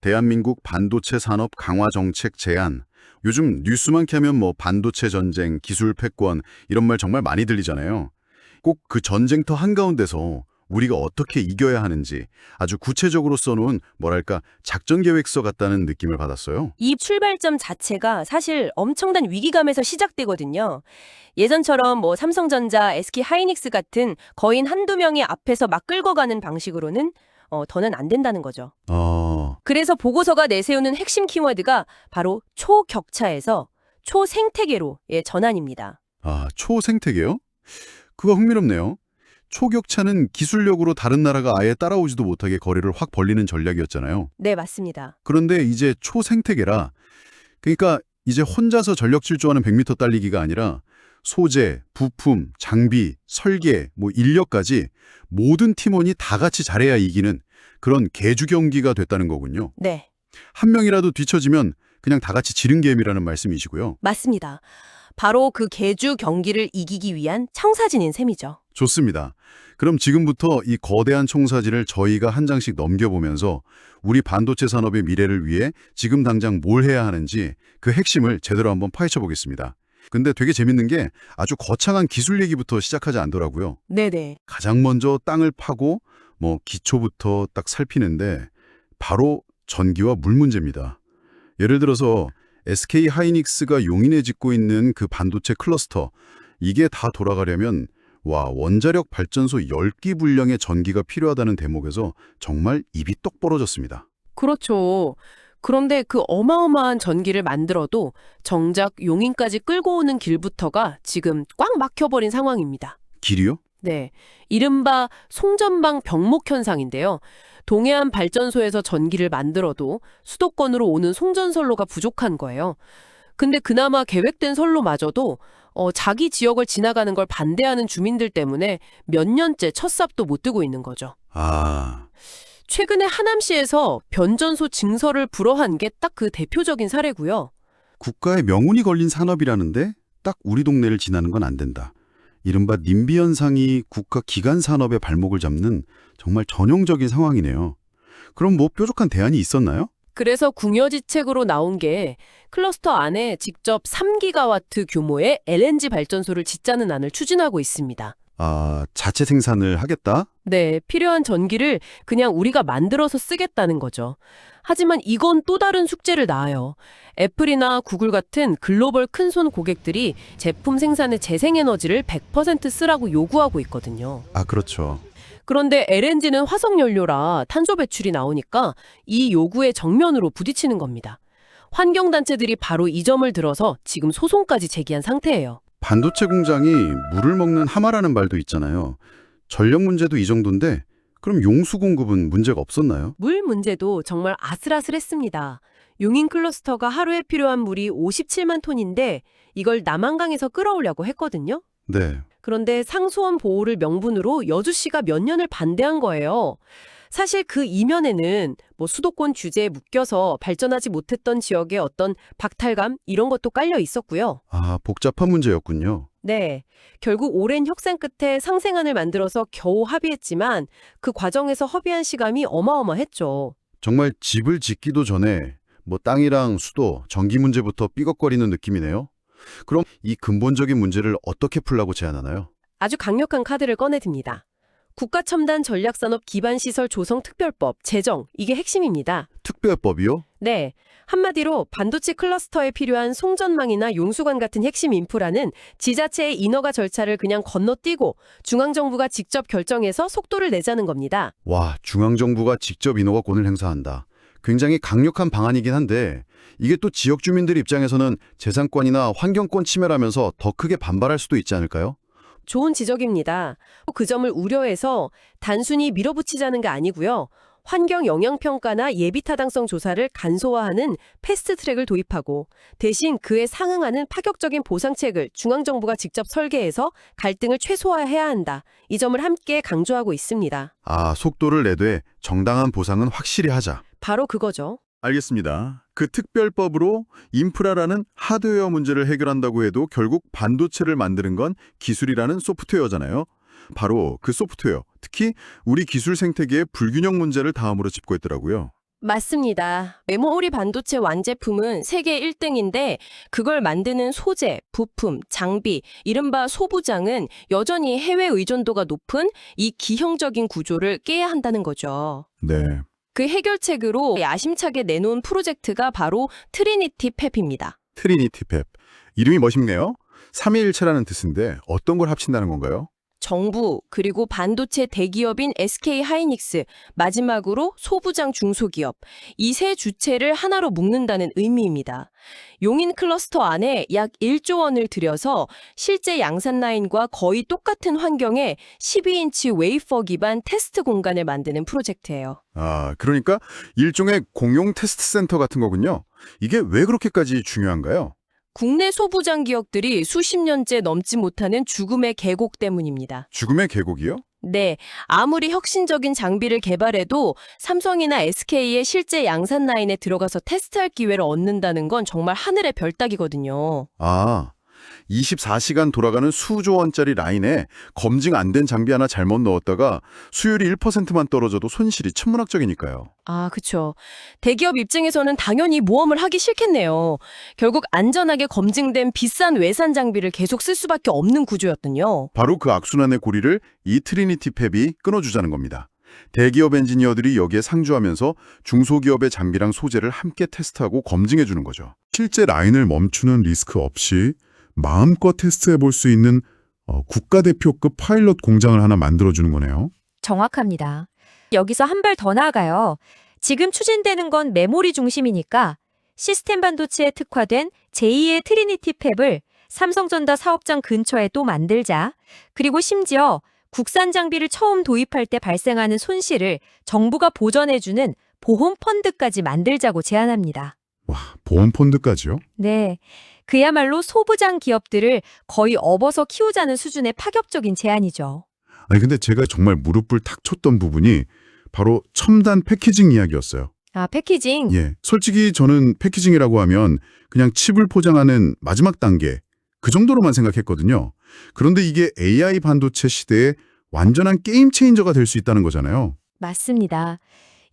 대한민국 반도체 산업 강화 정책 제안. 요즘 뉴스만 켜면 뭐 반도체 전쟁, 기술 패권 이런 말 정말 많이 들리잖아요. 꼭 그 전쟁터 한가운데서 우리가 어떻게 이겨야 하는지 아주 구체적으로 써놓은 뭐랄까 작전 계획서 같다는 느낌을 받았어요. 이 출발점 자체가 사실 엄청난 위기감에서 시작되거든요. 예전처럼 뭐 삼성전자, SK 하이닉스 같은 거인 한두 명이 앞에서 막 끌고 가는 방식으로는 더는 안 된다는 거죠. 그래서 보고서가 내세우는 핵심 키워드가 바로 초격차에서 초생태계로의 전환입니다. 초생태계요? 그거 흥미롭네요. 초격차는 기술력으로 다른 나라가 아예 따라오지도 못하게 거리를 확 벌리는 전략이었잖아요. 네, 맞습니다. 그런데 이제 초생태계라, 그러니까 이제 혼자서 전력 질주하는 100m 달리기가 아니라 소재, 부품, 장비, 설계, 뭐 인력까지 모든 팀원이 다 같이 잘해야 이기는 그런 계주 경기가 됐다는 거군요. 네, 한 명이라도 뒤처지면 그냥 다 같이 지른 게임이라는 말씀이시고요. 맞습니다. 바로 그 계주 경기를 이기기 위한 청사진인 셈이죠. 좋습니다. 그럼 지금부터 이 거대한 총사진을 저희가 한 장씩 넘겨보면서 우리 반도체 산업의 미래를 위해 지금 당장 뭘 해야 하는지 그 핵심을 제대로 한번 파헤쳐 보겠습니다. 근데 되게 재밌는 게 아주 거창한 기술 얘기부터 시작하지 않더라고요. 네네. 가장 먼저 땅을 파고 뭐 기초부터 딱 살피는데 바로 전기와 물 문제입니다. 예를 들어서 SK 하이닉스가 용인에 짓고 있는 그 반도체 클러스터, 이게 다 돌아가려면 원자력 발전소 10기 분량의 전기가 필요하다는 대목에서 정말 입이 떡 벌어졌습니다. 그렇죠. 그런데 그 어마어마한 전기를 만들어도 정작 용인까지 끌고 오는 길부터가 지금 꽉 막혀버린 상황입니다. 길이요? 네, 이른바 송전방 병목 현상인데요. 동해안 발전소에서 전기를 만들어도 수도권으로 오는 송전선로가 부족한 거예요. 근데 그나마 계획된 선로마저도 자기 지역을 지나가는 걸 반대하는 주민들 때문에 몇 년째 첫 삽도 못 뜨고 있는 거죠. 최근에 하남시에서 변전소 증설을 불허한 게 딱 그 대표적인 사례고요. 국가의 명운이 걸린 산업이라는데 딱 우리 동네를 지나는 건 안 된다. 이른바 님비 현상이 국가 기간 산업의 발목을 잡는 정말 전형적인 상황이네요. 그럼 뭐 뾰족한 대안이 있었나요? 그래서 궁여지책으로 나온 게 클러스터 안에 직접 3기가와트 규모의 LNG 발전소를 짓자는 안을 추진하고 있습니다. 자체 생산을 하겠다? 네, 필요한 전기를 그냥 우리가 만들어서 쓰겠다는 거죠. 하지만 이건 또 다른 숙제를 낳아요. 애플이나 구글 같은 글로벌 큰손 고객들이 제품 생산에 재생에너지를 100% 쓰라고 요구하고 있거든요. 그렇죠. 그런데 LNG는 화석연료라 탄소 배출이 나오니까 이 요구에 정면으로 부딪히는 겁니다. 환경단체들이 바로 이 점을 들어서 지금 소송까지 제기한 상태예요. 반도체 공장이 물을 먹는 하마라는 말도 있잖아요. 전력 문제도 이 정도인데 그럼 용수 공급은 문제가 없었나요? 물 문제도 정말 아슬아슬했습니다. 용인 클러스터가 하루에 필요한 물이 57만 톤인데 이걸 남한강에서 끌어오려고 했거든요. 네. 그런데 상수원 보호를 명분으로 여주시가 몇 년을 반대한 거예요. 사실 그 이면에는 뭐 수도권 규제에 묶여서 발전하지 못했던 지역의 어떤 박탈감 이런 것도 깔려 있었고요. 복잡한 문제였군요. 네, 결국 오랜 협상 끝에 상생안을 만들어서 겨우 합의했지만 그 과정에서 허비한 시간이 어마어마했죠. 정말 집을 짓기도 전에 뭐 땅이랑 수도, 전기 문제부터 삐걱거리는 느낌이네요. 그럼 이 근본적인 문제를 어떻게 풀라고 제안하나요? 아주 강력한 카드를 꺼내듭니다. 국가첨단 전략산업 기반시설 조성 특별법 제정, 이게 핵심입니다. 특별법이요? 네, 한마디로 반도체 클러스터에 필요한 송전망이나 용수관 같은 핵심 인프라는 지자체의 인허가 절차를 그냥 건너뛰고 중앙정부가 직접 결정해서 속도를 내자는 겁니다. 중앙정부가 직접 인허가권을 행사한다. 굉장히 강력한 방안이긴 한데 이게 또 지역 주민들 입장에서는 재산권이나 환경권 침해라면서 더 크게 반발할 수도 있지 않을까요? 좋은 지적입니다. 그 점을 우려해서 단순히 밀어붙이자는 게 아니고요. 환경 영향평가나 예비 타당성 조사를 간소화하는 패스트트랙을 도입하고 대신 그에 상응하는 파격적인 보상책을 중앙정부가 직접 설계해서 갈등을 최소화해야 한다. 이 점을 함께 강조하고 있습니다. 속도를 내되 정당한 보상은 확실히 하자. 바로 그거죠. 알겠습니다. 그 특별법으로 인프라라는 하드웨어 문제를 해결한다고 해도 결국 반도체를 만드는 건 기술이라는 소프트웨어잖아요. 바로 그 소프트웨어, 특히 우리 기술 생태계의 불균형 문제를 다음으로 짚고 있더라고요. 맞습니다. 메모리 반도체 완제품은 세계 1등인데 그걸 만드는 소재, 부품, 장비, 이른바 소부장은 여전히 해외 의존도가 높은 이 기형적인 구조를 깨야 한다는 거죠. 네. 그 해결책으로 야심차게 내놓은 프로젝트가 바로 트리니티 팹입니다. 트리니티 팹. 이름이 멋있네요. 삼위일체라는 뜻인데 어떤 걸 합친다는 건가요? 정부, 그리고 반도체 대기업인 SK 하이닉스, 마지막으로 소부장 중소기업, 이 세 주체를 하나로 묶는다는 의미입니다. 용인 클러스터 안에 약 1조 원을 들여서 실제 양산 라인과 거의 똑같은 환경에 12인치 웨이퍼 기반 테스트 공간을 만드는 프로젝트예요. 아, 그러니까 일종의 공용 테스트 센터 같은 거군요. 이게 왜 그렇게까지 중요한가요? 국내 소부장 기업들이 수십 년째 넘지 못하는 죽음의 계곡 때문입니다. 죽음의 계곡이요? 네, 아무리 혁신적인 장비를 개발해도 삼성이나 SK의 실제 양산 라인에 들어가서 테스트할 기회를 얻는다는 건 정말 하늘의 별 따기거든요. 아, 24시간 돌아가는 수조 원짜리 라인에 검증 안 된 장비 하나 잘못 넣었다가 수율이 1%만 떨어져도 손실이 천문학적이니까요. 아, 그쵸. 대기업 입장에서는 당연히 모험을 하기 싫겠네요. 결국 안전하게 검증된 비싼 외산 장비를 계속 쓸 수밖에 없는 구조였군요. 바로 그 악순환의 고리를 이 트리니티 팹이 끊어주자는 겁니다. 대기업 엔지니어들이 여기에 상주하면서 중소기업의 장비랑 소재를 함께 테스트하고 검증해주는 거죠. 실제 라인을 멈추는 리스크 없이 마음껏 테스트해볼 수 있는 국가대표급 파일럿 공장을 하나 만들어주는 거네요. 정확합니다. 여기서 한 발 더 나아가요. 지금 추진되는 건 메모리 중심이니까 시스템 반도체에 특화된 제2의 트리니티 팹을 삼성전자 사업장 근처에 또 만들자. 그리고 심지어 국산 장비를 처음 도입할 때 발생하는 손실을 정부가 보전해주는 보험 펀드까지 만들자고 제안합니다. 와, 보험 펀드까지요? 네. 그야말로 소부장 기업들을 거의 업어서 키우자는 수준의 파격적인 제안이죠. 아니 근데 제가 정말 무릎을 탁 쳤던 부분이 바로 첨단 패키징 이야기였어요. 아, 패키징. 예, 솔직히 저는 패키징이라고 하면 그냥 칩을 포장하는 마지막 단계 그 정도로만 생각했거든요. 그런데 이게 AI 반도체 시대에 완전한 게임 체인저가 될 수 있다는 거잖아요. 맞습니다.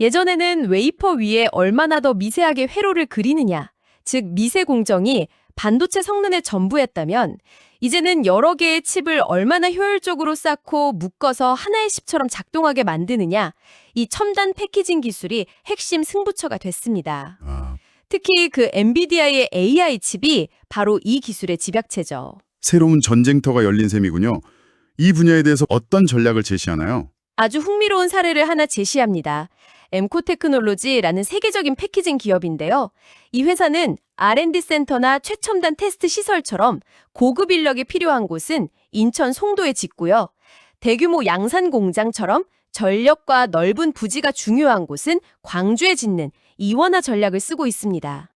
예전에는 웨이퍼 위에 얼마나 더 미세하게 회로를 그리느냐, 즉 미세 공정이 반도체 성능의 전부였다면 이제는 여러 개의 칩을 얼마나 효율적으로 쌓고 묶어서 하나의 칩처럼 작동하게 만드느냐, 이 첨단 패키징 기술이 핵심 승부처가 됐습니다. 아, 특히 그 엔비디아의 AI 칩이 바로 이 기술의 집약체죠. 새로운 전쟁터가 열린 셈이군요. 이 분야에 대해서 어떤 전략을 제시하나요? 아주 흥미로운 사례를 하나 제시합니다. 엠코 테크놀로지라는 세계적인 패키징 기업인데요. 이 회사는 R&D 센터나 최첨단 테스트 시설처럼 고급 인력이 필요한 곳은 인천 송도에 짓고요. 대규모 양산 공장처럼 전력과 넓은 부지가 중요한 곳은 광주에 짓는 이원화 전략을 쓰고 있습니다.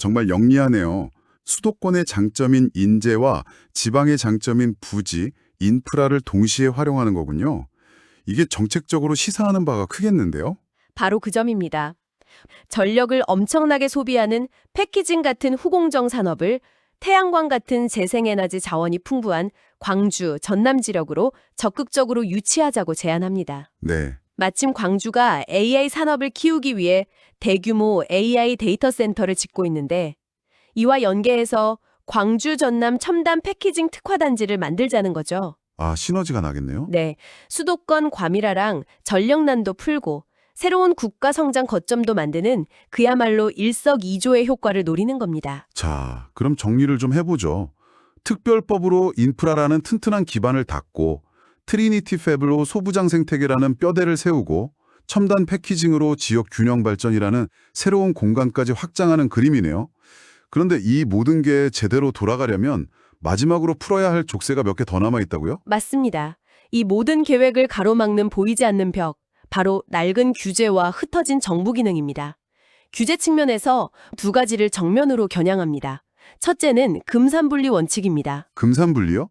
정말 영리하네요. 수도권의 장점인 인재와 지방의 장점인 부지, 인프라를 동시에 활용하는 거군요. 이게 정책적으로 시사하는 바가 크겠는데요? 바로 그 점입니다. 전력을 엄청나게 소비하는 패키징 같은 후공정 산업을 태양광 같은 재생에너지 자원이 풍부한 광주, 전남 지역으로 적극적으로 유치하자고 제안합니다. 네. 마침 광주가 AI 산업을 키우기 위해 대규모 AI 데이터 센터를 짓고 있는데 이와 연계해서 광주 전남 첨단 패키징 특화단지를 만들자는 거죠. 아, 시너지가 나겠네요? 네, 수도권 과밀화랑 전력난도 풀고 새로운 국가 성장 거점도 만드는 그야말로 일석이조의 효과를 노리는 겁니다. 자, 그럼 정리를 좀 해보죠. 특별법으로 인프라라는 튼튼한 기반을 닦고 트리니티 팹으로 소부장 생태계라는 뼈대를 세우고 첨단 패키징으로 지역 균형 발전이라는 새로운 공간까지 확장하는 그림이네요. 그런데 이 모든 게 제대로 돌아가려면 마지막으로 풀어야 할 족쇄가 몇 개 더 남아있다고요? 맞습니다. 이 모든 계획을 가로막는 보이지 않는 벽, 바로 낡은 규제와 흩어진 정부 기능입니다. 규제 측면에서 두 가지를 정면으로 겨냥합니다. 첫째는 금산분리 원칙입니다. 금산분리요?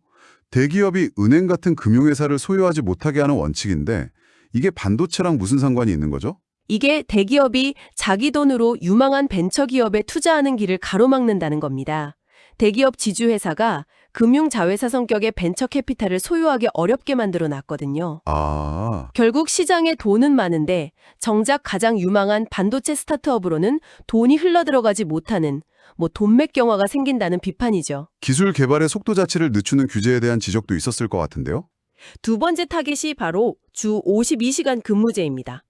대기업이 은행 같은 금융회사를 소유하지 못하게 하는 원칙인데 이게 반도체랑 무슨 상관이 있는 거죠? 이게 대기업이 자기 돈으로 유망한 벤처기업에 투자하는 길을 가로막는다는 겁니다. 대기업 지주회사가 금융 자회사 성격의 벤처 캐피탈을 소유하기 어렵게 만들어 놨거든요. 아, 결국 시장에 돈은 많은데 정작 가장 유망한 반도체 스타트업으로는 돈이 흘러들어가지 못하는 돈맥 경화가 생긴다는 비판이죠. 기술 개발의 속도 자체를 늦추는 규제에 대한 지적도 있었을 것 같은데요? 두 번째 타깃이 바로 주 52시간 근무제입니다.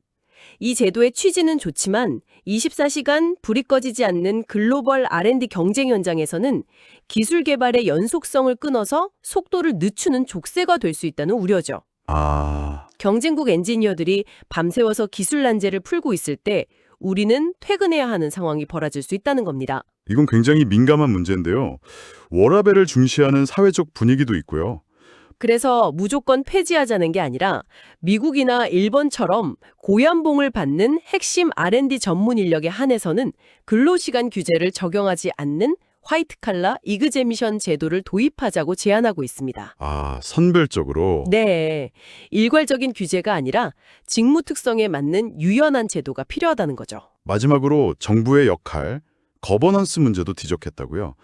이 제도의 취지는 좋지만 24시간 불이 꺼지지 않는 글로벌 R&D 경쟁 현장에서는 기술 개발의 연속성을 끊어서 속도를 늦추는 족쇄가 될 수 있다는 우려죠. 아, 경쟁국 엔지니어들이 밤새워서 기술 난제를 풀고 있을 때 우리는 퇴근해야 하는 상황이 벌어질 수 있다는 겁니다. 이건 굉장히 민감한 문제인데요. 워라밸을 중시하는 사회적 분위기도 있고요. 그래서 무조건 폐지하자는 게 아니라 미국이나 일본처럼 고연봉을 받는 핵심 R&D 전문 인력에 한해서는 근로시간 규제를 적용하지 않는 화이트칼라 이그제미션 제도를 도입하자고 제안하고 있습니다. 아, 선별적으로. 네, 일괄적인 규제가 아니라 직무 특성에 맞는 유연한 제도가 필요하다는 거죠. 마지막으로 정부의 역할, 거버넌스 문제도 지적했다고요.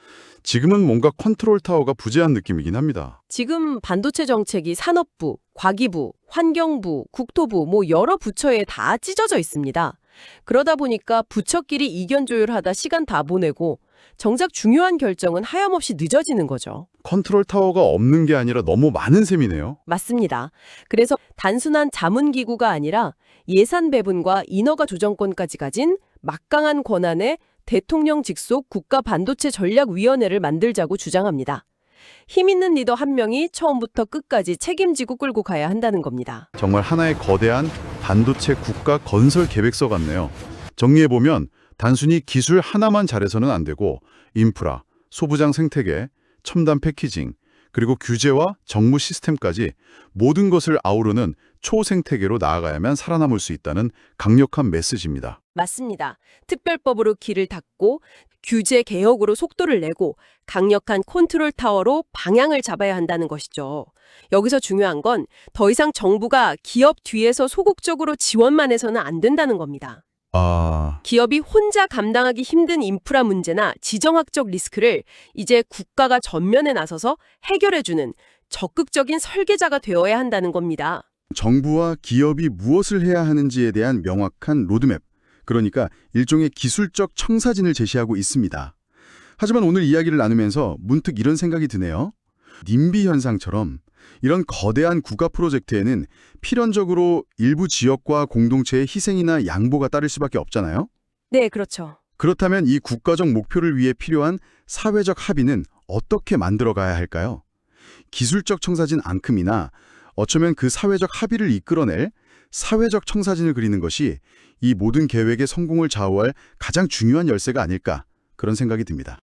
지금은 뭔가 컨트롤 타워가 부재한 느낌이긴 합니다. 지금 반도체 정책이 산업부, 과기부, 환경부, 국토부 여러 부처에 다 찢어져 있습니다. 그러다 보니까 부처끼리 이견 조율하다 시간 다 보내고 정작 중요한 결정은 하염없이 늦어지는 거죠. 컨트롤 타워가 없는 게 아니라 너무 많은 셈이네요. 맞습니다. 그래서 단순한 자문기구가 아니라 예산 배분과 인허가 조정권까지 가진 막강한 권한의 대통령 직속 국가 반도체 전략위원회를 만들자고 주장합니다. 힘 있는 리더 한 명이 처음부터 끝까지 책임지고 끌고 가야 한다는 겁니다. 정말 하나의 거대한 반도체 국가 건설 계획서 같네요. 정리해보면 단순히 기술 하나만 잘해서는 안 되고 인프라, 소부장 생태계, 첨단 패키징, 그리고 규제와 정무 시스템까지 모든 것을 아우르는 초생태계로 나아가야만 살아남을 수 있다는 강력한 메시지입니다. 맞습니다. 특별법으로 길을 닫고 규제 개혁으로 속도를 내고 강력한 컨트롤 타워로 방향을 잡아야 한다는 것이죠. 여기서 중요한 건 더 이상 정부가 기업 뒤에서 소극적으로 지원만 해서는 안 된다는 겁니다. 아, 기업이 혼자 감당하기 힘든 인프라 문제나 지정학적 리스크를 이제 국가가 전면에 나서서 해결해주는 적극적인 설계자가 되어야 한다는 겁니다. 정부와 기업이 무엇을 해야 하는지에 대한 명확한 로드맵, 그러니까 일종의 기술적 청사진을 제시하고 있습니다. 하지만 오늘 이야기를 나누면서 문득 이런 생각이 드네요. 님비 현상처럼 이런 거대한 국가 프로젝트에는 필연적으로 일부 지역과 공동체의 희생이나 양보가 따를 수밖에 없잖아요. 네, 그렇죠. 그렇다면 이 국가적 목표를 위해 필요한 사회적 합의는 어떻게 만들어가야 할까요? 기술적 청사진 앙큼이나 어쩌면 그 사회적 합의를 이끌어낼 사회적 청사진을 그리는 것이 이 모든 계획의 성공을 좌우할 가장 중요한 열쇠가 아닐까, 그런 생각이 듭니다.